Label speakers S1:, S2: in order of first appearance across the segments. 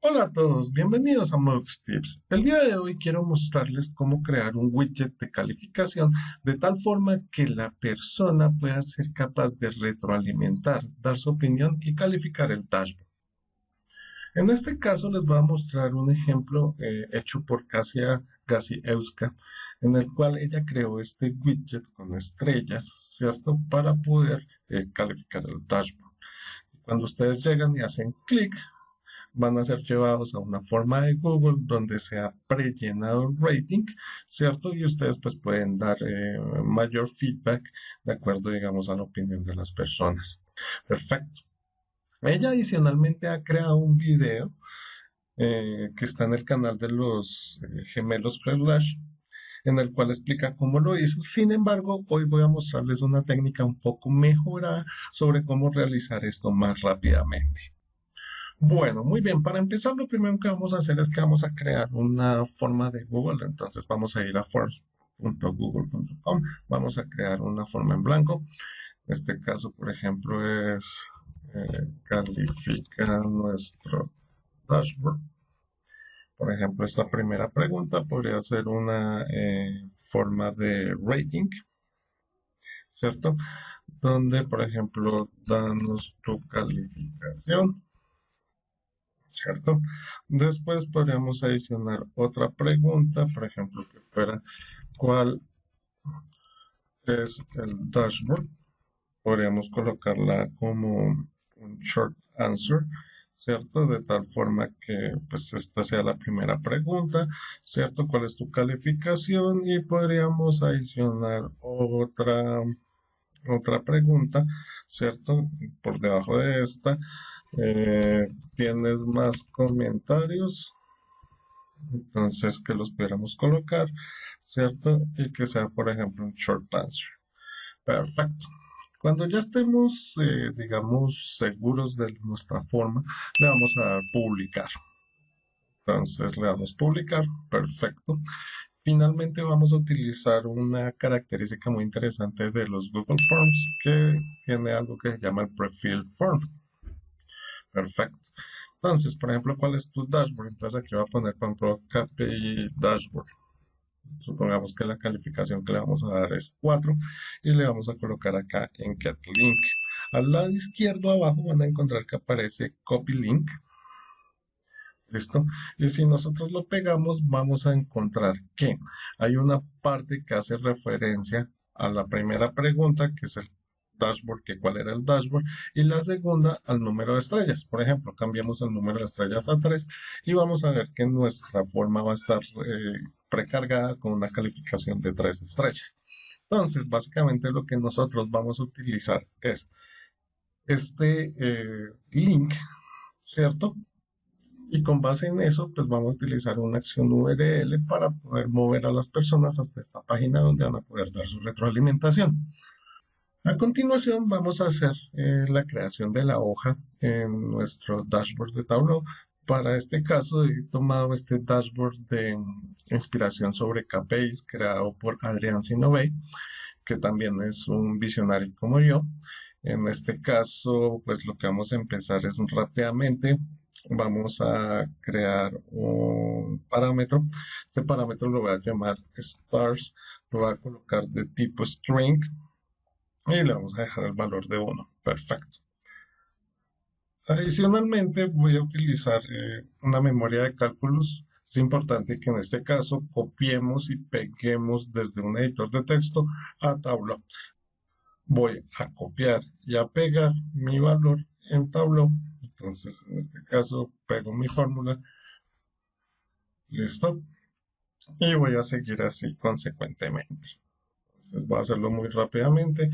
S1: Hola a todos, bienvenidos a Mux Tips. El día de hoy quiero mostrarles cómo crear un widget de calificación de tal forma que la persona pueda ser capaz de retroalimentar, dar su opinión y calificar el dashboard. En este caso les voy a mostrar un ejemplo hecho por Kasia Gasiewska, en el cual ella creó este widget con estrellas, ¿cierto? Para poder calificar el dashboard. Cuando ustedes llegan y hacen clic, van a ser llevados a una forma de Google donde se ha prellenado el rating, ¿cierto? Y ustedes pues pueden dar mayor feedback de acuerdo, digamos, a la opinión de las personas. Perfecto. Ella adicionalmente ha creado un video que está en el canal de los gemelos Flash, en el cual explica cómo lo hizo. Sin embargo, hoy voy a mostrarles una técnica un poco mejorada sobre cómo realizar esto más rápidamente. Bueno, muy bien. Para empezar, lo primero que vamos a hacer es que vamos a crear una forma de Google. Entonces vamos a ir a forms.google.com. Vamos a crear una forma en blanco. En este caso, por ejemplo, es califica nuestro dashboard. Por ejemplo, esta primera pregunta podría ser una forma de rating, ¿cierto? Donde, por ejemplo, danos tu calificación. ¿Cierto? Después podríamos adicionar otra pregunta, por ejemplo, que fuera ¿cuál es el dashboard? Podríamos colocarla como un short answer, ¿cierto? De tal forma que pues esta sea la primera pregunta, ¿cierto? ¿Cuál es tu calificación? Y podríamos adicionar otra pregunta, ¿cierto? Por debajo de esta, ¿tienes más comentarios? Entonces, que los pudiéramos colocar, ¿cierto? Y que sea, por ejemplo, un short answer. Perfecto. Cuando ya estemos, digamos, seguros de nuestra forma, le vamos a dar publicar. Entonces, le damos publicar. Perfecto. Finalmente vamos a utilizar una característica muy interesante de los Google Forms que tiene algo que se llama el prefill form. Perfecto. Entonces, por ejemplo, ¿cuál es tu dashboard? Entonces aquí voy a poner, por ejemplo, KPI dashboard. Supongamos que la calificación que le vamos a dar es 4 y le vamos a colocar acá en get link. Al lado izquierdo abajo van a encontrar que aparece copy link. ¿Listo? Y si nosotros lo pegamos, vamos a encontrar que hay una parte que hace referencia a la primera pregunta, que es el dashboard, que cuál era el dashboard, y la segunda al número de estrellas. Por ejemplo, cambiamos el número de estrellas a 3 y vamos a ver que nuestra forma va a estar precargada con una calificación de 3 estrellas. Entonces, básicamente lo que nosotros vamos a utilizar es este link, ¿cierto? Y con base en eso, pues vamos a utilizar una acción URL para poder mover a las personas hasta esta página donde van a poder dar su retroalimentación. A continuación, vamos a hacer la creación de la hoja en nuestro dashboard de Tableau. Para este caso, he tomado este dashboard de inspiración sobre KPIs creado por Adrián Sinovey, que también es un visionario como yo. En este caso, pues lo que vamos a empezar es rápidamente. Vamos a crear un parámetro. Este parámetro lo voy a llamar stars. Lo voy a colocar de tipo string y le vamos a dejar el valor de 1. Perfecto. Adicionalmente voy a utilizar una memoria de cálculos. Es importante que en este caso copiemos y peguemos desde un editor de texto a Tableau. Voy a copiar y a pegar mi valor en Tableau. Entonces, en este caso, pego mi fórmula. Listo. Y voy a seguir así consecuentemente. Entonces, voy a hacerlo muy rápidamente.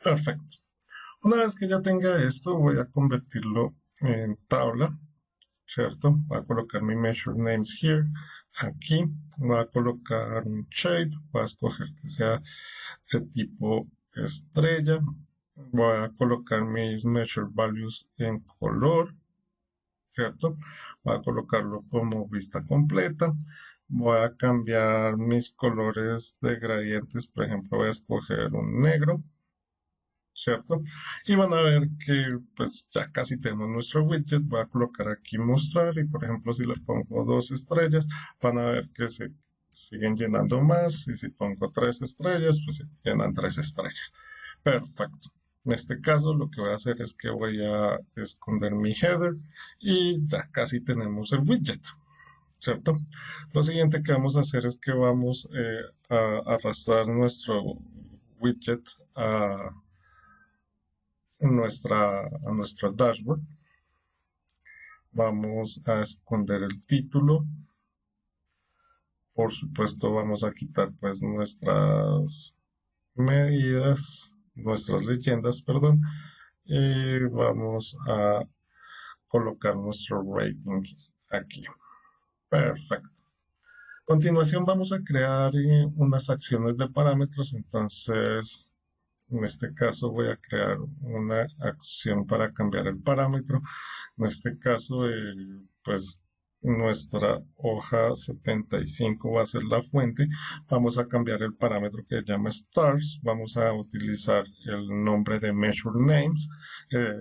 S1: Perfecto. Una vez que ya tenga esto, voy a convertirlo en tabla, ¿cierto? Voy a colocar mi measure names here. Aquí voy a colocar un shape. Voy a escoger que sea de tipo estrella. Voy a colocar mis measure values en color, ¿cierto? Voy a colocarlo como vista completa. Voy a cambiar mis colores de gradientes, por ejemplo, voy a escoger un negro, ¿cierto? Y van a ver que pues ya casi tenemos nuestro widget. Voy a colocar aquí mostrar y por ejemplo si le pongo 2 estrellas, van a ver que se siguen llenando más y si pongo 3 estrellas, pues se llenan 3 estrellas. Perfecto. En este caso lo que voy a hacer es que voy a esconder mi header y ya casi tenemos el widget, ¿cierto? Lo siguiente que vamos a hacer es que vamos a arrastrar nuestro widget a a nuestro dashboard. Vamos a esconder el título. Por supuesto, vamos a quitar pues nuestras medidas, nuestras leyendas, perdón. Y vamos a colocar nuestro rating aquí. Perfecto. A continuación vamos a crear unas acciones de parámetros. Entonces, en este caso voy a crear una acción para cambiar el parámetro. En este caso, pues nuestra hoja 75 va a ser la fuente. Vamos a cambiar el parámetro que se llama stars. Vamos a utilizar el nombre de measure names.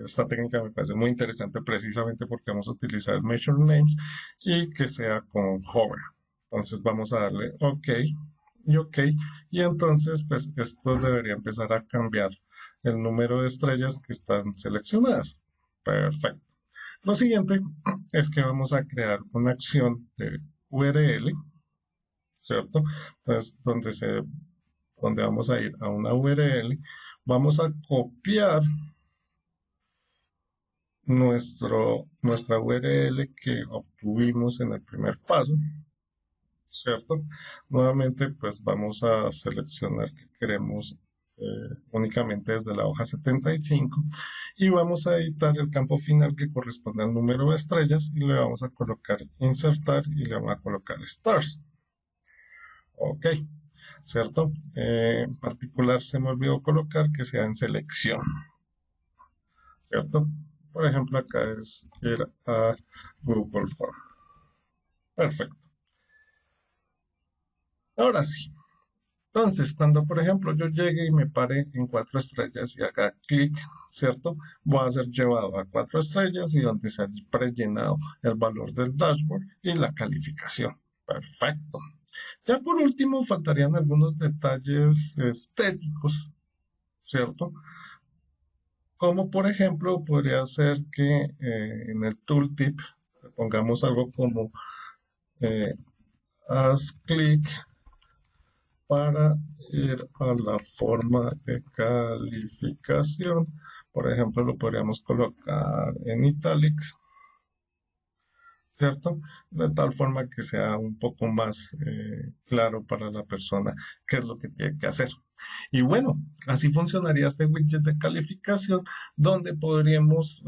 S1: Esta técnica me parece muy interesante precisamente porque vamos a utilizar measure names y que sea con hover. Entonces vamos a darle OK y OK. Y entonces pues esto debería empezar a cambiar el número de estrellas que están seleccionadas. Perfecto. Lo siguiente es que vamos a crear una acción de URL, ¿cierto? Entonces, donde vamos a ir a una URL, vamos a copiar nuestra URL que obtuvimos en el primer paso, ¿cierto? Nuevamente, pues vamos a seleccionar que queremos únicamente desde la hoja 75 y vamos a editar el campo final que corresponde al número de estrellas y le vamos a colocar insertar y le vamos a colocar stars. Ok, ¿cierto? En particular se me olvidó colocar que sea en selección, ¿cierto? Por ejemplo, acá es ir a Google Form. Perfecto. Ahora sí. Entonces, cuando por ejemplo yo llegue y me pare en 4 estrellas y haga clic, ¿cierto? Voy a ser llevado a 4 estrellas y donde se ha prellenado el valor del dashboard y la calificación. Perfecto. Ya por último, faltarían algunos detalles estéticos, ¿cierto? Como por ejemplo, podría ser que en el tooltip pongamos algo como eh, haz clic para ir a la forma de calificación. Por ejemplo, lo podríamos colocar en italics, ¿cierto? De tal forma que sea un poco más claro para la persona qué es lo que tiene que hacer. Y bueno, así funcionaría este widget de calificación donde podríamos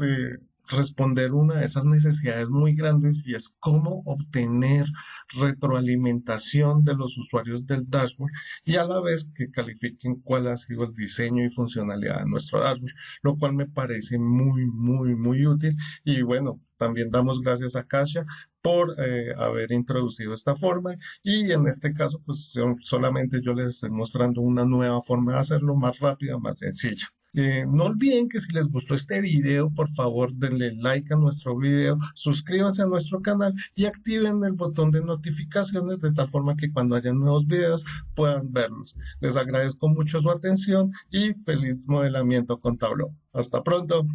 S1: responder una de esas necesidades muy grandes y es cómo obtener retroalimentación de los usuarios del dashboard y a la vez que califiquen cuál ha sido el diseño y funcionalidad de nuestro dashboard, lo cual me parece muy útil. Y bueno, también damos gracias a Kasia por haber introducido esta forma y en este caso pues solamente yo les estoy mostrando una nueva forma de hacerlo más rápida, más sencilla. No olviden que si les gustó este video, por favor denle like a nuestro video, suscríbanse a nuestro canal y activen el botón de notificaciones de tal forma que cuando haya nuevos videos puedan verlos. Les agradezco mucho su atención y feliz modelamiento con Tableau. Hasta pronto.